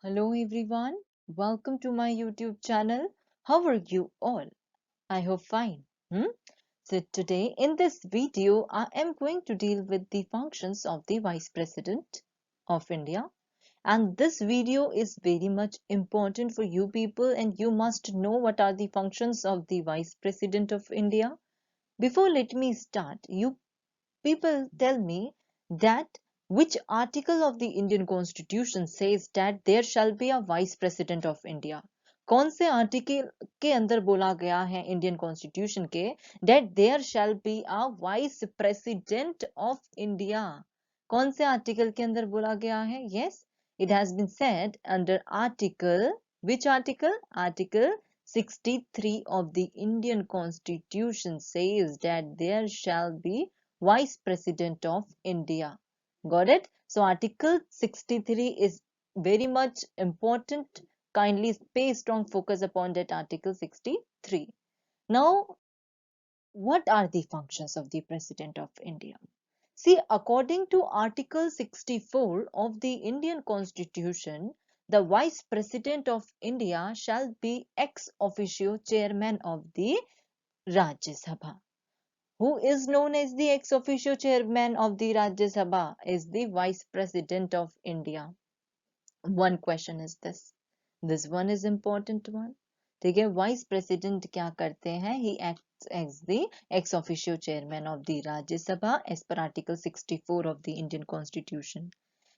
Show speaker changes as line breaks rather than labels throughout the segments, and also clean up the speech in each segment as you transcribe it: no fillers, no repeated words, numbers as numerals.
Hello everyone, welcome to my YouTube channel. How are you all? I hope fine. So today in this video, I am going to deal with the functions of the Vice President of India. And this video is very much important for you people and you must know what are the functions of the Vice President of India. Before let me start, you people tell me that which article of the Indian Constitution says that there shall be a Vice President of India? कौन से article के अंदर बोला गया है Indian constitution के that there shall be a Vice President of India? कौन से आर्टिकल के अंदर बोला गया है? Yes, it has been said under article, which article? Article 63 of the Indian Constitution says that there shall be Vice President of India. Got it? So Article 63 is very much important. Kindly pay strong focus upon that Article 63. Now, what are the functions of the President of India? See, according to Article 64 of the Indian Constitution, the Vice President of India shall be ex officio chairman of the Rajya Sabha. Who is known as the ex officio chairman of the Rajya Sabha is the Vice President of India. One question is this. This one is important one. ठीक है, Vice President क्या करते हैं? He acts as the ex officio chairman of the Rajya Sabha as per Article 64 of the Indian Constitution.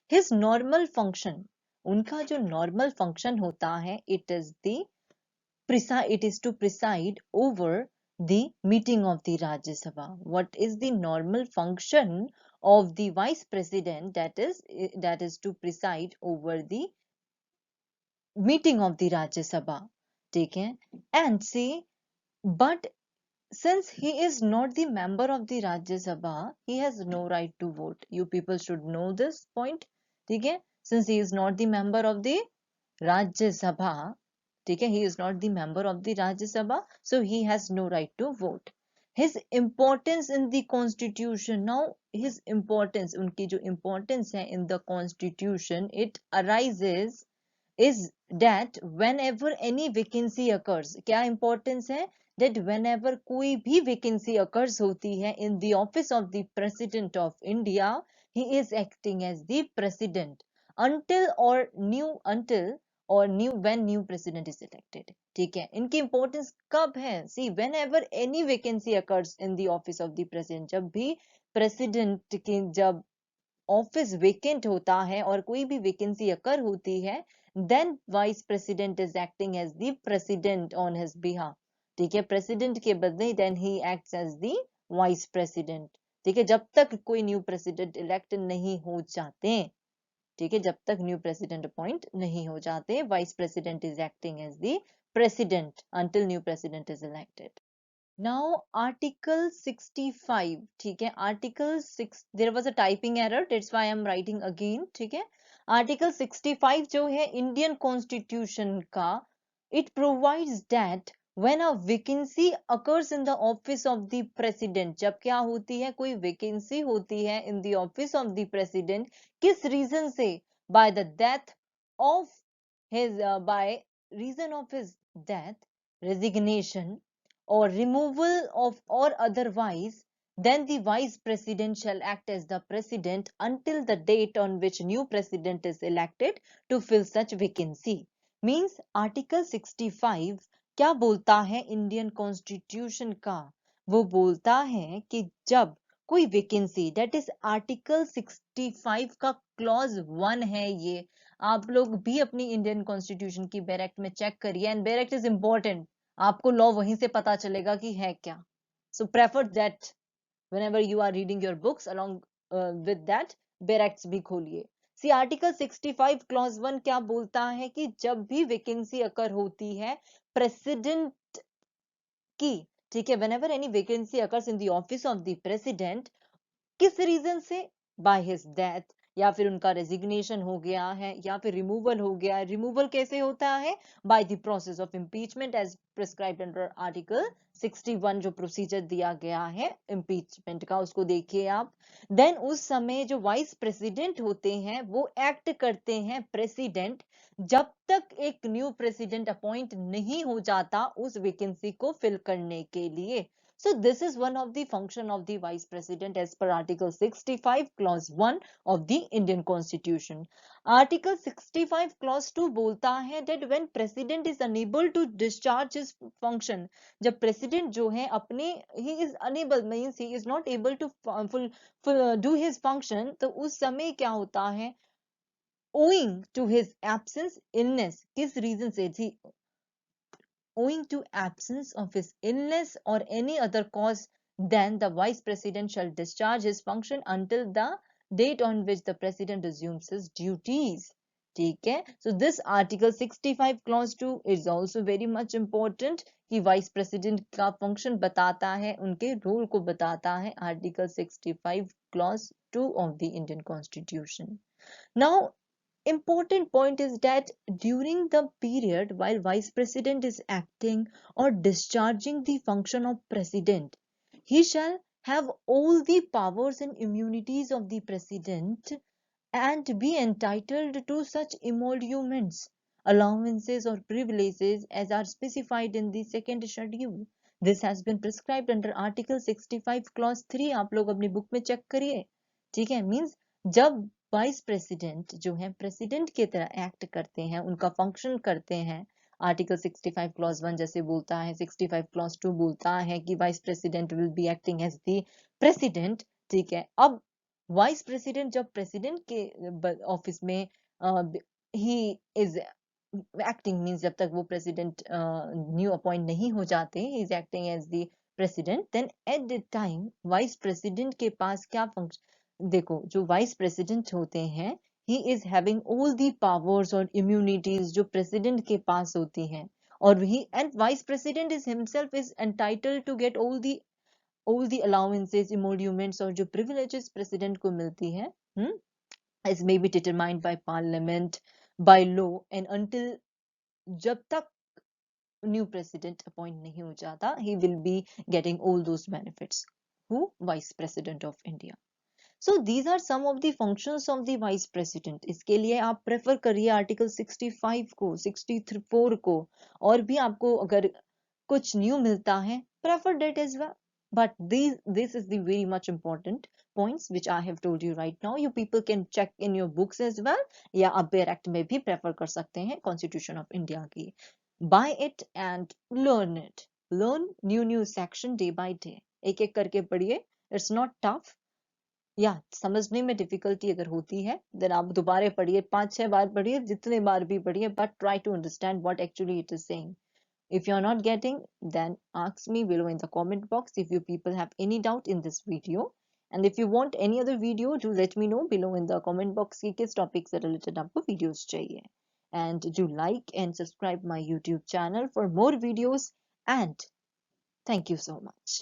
His normal function, उनका जो normal function होता है, it is to preside over the meeting of the Rajya Sabha. What is the normal function of the Vice President? That is to preside over the meeting of the Rajya Sabha. Take है? And see, but since he is not the member of the Rajya Sabha, he has no right to vote. You people should know this point. ठीक है? Since he is not the member of the Rajya Sabha, he is not the member of the Rajya Sabha, so he has no right to vote. His importance in the constitution, now his importance, उनकी जो importance है in the constitution, it arises is that whenever any vacancy occurs, क्या importance है? That whenever कोई भी vacancy occurs होती है in the office of the President of India, he is acting as the President until when new president is elected. ठीक है, इनकी importance कब है? See, whenever any vacancy occurs in the office of the president, जब भी president की जब office vacant होता है और कोई भी vacancy occur होती है, then vice president is acting as the president on his behalf. ठीक है, president के बदले then he acts as the vice president. ठीक है, जब तक कोई new president elect नहीं हो जाते, ठीक है, जब तक न्यू प्रेसिडेंट अपॉइंट नहीं हो जाते, vice president is acting as the president until new president is elected. Now article 65, ठीक है, article 6, there was a typing error, that's why I am writing again. ठीक है, article 65 जो है इंडियन कॉन्स्टिट्यूशन का, it provides that when a vacancy occurs in the office of the president, जब क्या होती है, कोई vacancy होती है in the office of the president, किस reason से? By the death of his by reason of his death, resignation or removal of or otherwise, then the vice president shall act as the president until the date on which new president is elected to fill such vacancy. Means article 65 क्या बोलता है Indian constitution का? वो बोलता है कि जब कोई वैकेंसी, दैट इज आर्टिकल 65 का क्लॉज 1 है, ये आप लोग भी अपनी इंडियन कॉन्स्टिट्यूशन की बैरेक्ट में चेक करिए, एंड बैरेक्ट इज इंपॉर्टेंट, आपको लॉ वहीं से पता चलेगा कि है क्या. So prefer that whenever you are reading your books, along with that bare acts भी खोलिए. सी आर्टिकल 65 क्लॉज 1 क्या बोलता है कि जब भी वैकेंसी अकर होती है प्रेसिडेंट की, ठीक है, whenever any vacancy occurs in the office of the president, किस रीजन से? By his death या फिर उनका रेजिग्नेशन हो गया है या फिर रिमूवल हो गया है। रिमूवल कैसे होता है? By the process of impeachment as prescribed under article 61, जो प्रोसीजर दिया गया है इम्पीचमेंट का, उसको देखिए आप। देन उस समय जो वाइस प्रेसिडेंट होते हैं वो एक्ट करते हैं प्रेसिडेंट, जब तक एक न्यू प्रेसिडेंट अपॉइंट नहीं हो जाता उस वैकेंसी को फिल करने के लिए। So this is one of the function of the vice president as per article 65 clause 1 of the Indian constitution. Article 65 clause 2 बोलता है that when president is unable to discharge his function, जब president जो है अपने he is unable means he is not able to do his function, तो उस समय क्या होता है? Owing to his absence, illness, किस reason से थी? Owing to absence of his illness or any other cause, then the vice president shall discharge his function until the date on which the president assumes his duties. ठीक है? So this article 65 clause 2 is also very much important कि vice president का function बताता है, उनके role को बताता है article 65 clause 2 of the Indian constitution. Now important point is that during the period while vice president is acting or discharging the function of president, he shall have all the powers and immunities of the president and be entitled to such emoluments, allowances or privileges as are specified in the second schedule. This has been prescribed under article 65 clause 3. आप लोग अपनी book में check करिए, ठीक है? Means जब vice president जो है प्रेसिडेंट की तरह एक्ट करते हैं, उनका फंक्शन करते हैं, आर्टिकल 65 क्लॉज 1 जैसे बोलता है, 65 क्लॉज 2 बोलता है कि vice president will be acting as the president, ठीक है? अब वाइस प्रेसिडेंट जब प्रेसिडेंट के ऑफिस में ही इज एक्टिंग मींस जब तक वो प्रेसिडेंट न्यू अपॉइंट नहीं हो जाते, he is acting as the president, then at the time vice president के पास क्या फंक्शन, देखो जो वाइस प्रेसिडेंट होते हैं, he is having all the powers और इम्यूनिटीज जो प्रेसिडेंट के पास होती हैं, और he and vice president is himself is entitled to get all the allowances, emoluments और जो privileges प्रेसिडेंट को मिलती है, as may be determined by parliament, by law, and until जब तक न्यू प्रेसिडेंट अपॉइंट नहीं हो जाता, he will be getting all those benefits. Who? Vice President of India. So these are some of the functions of the vice president. इसके लिए आप prefer करिए article 65 को, 64 को, और भी आपको अगर कुछ न्यू मिलता है, prefer that as well. But this is the very much important points which I have told you right now. You people can check in your books as well. या आप बेयर एक्ट में भी prefer कर सकते हैं constitution of India की. Buy it and learn it. Learn new section day by day. एक एक करके पढ़िए. It's not tough. या समझने में डिफिकल्टी अगर होती है, देन आप दोबारा पढ़िए, 5-6 बार पढ़िए, जितने बार भी पढ़िए, but try to understand what actually it is saying. If you are not getting, then ask me below in the comment box if you people have any doubt in this video. And if you want any other video, do let me know below in the comment box कि किस topic से related आपको videos चाहिए. And do like and subscribe my YouTube channel for more videos. And thank you so much.